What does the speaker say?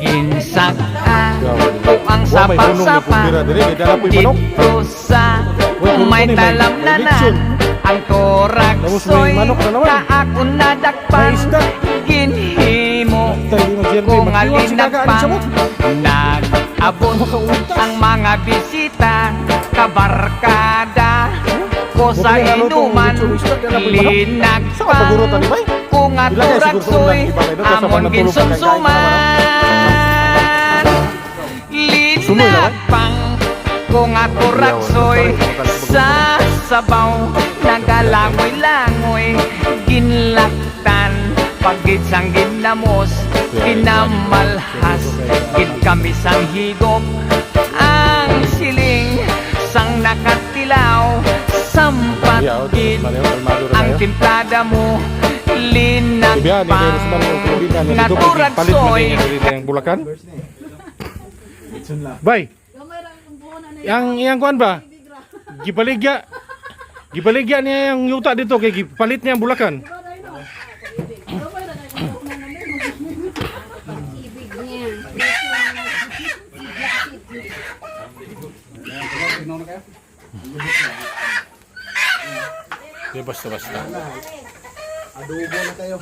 Ginsaka o ang sapa-sapa dito sa may talamnanan. Ang toraksoy kaakon nadakpan. Ginhimo kung alinagpan. Nag-abot ang mga bisita, kabarkada ko sa inuman. Linagpan kung aturaksoy amon ginsumsuman. Linagpang kung aturaksoy sa sabaw, nagalangoy-langoy. Ginlaktan pagit sang ginamos, ginamalhas gid kami sang higop. Ang siling sang nakatilaw, sampat gid ang timplada mo. Linagpang naturaksoy. Bulacan. Bay. Yang kuan ba? Gipaligya niya yung yuta dito kay gipalit niya ang Bulacan. Basta. Adobo na kayo.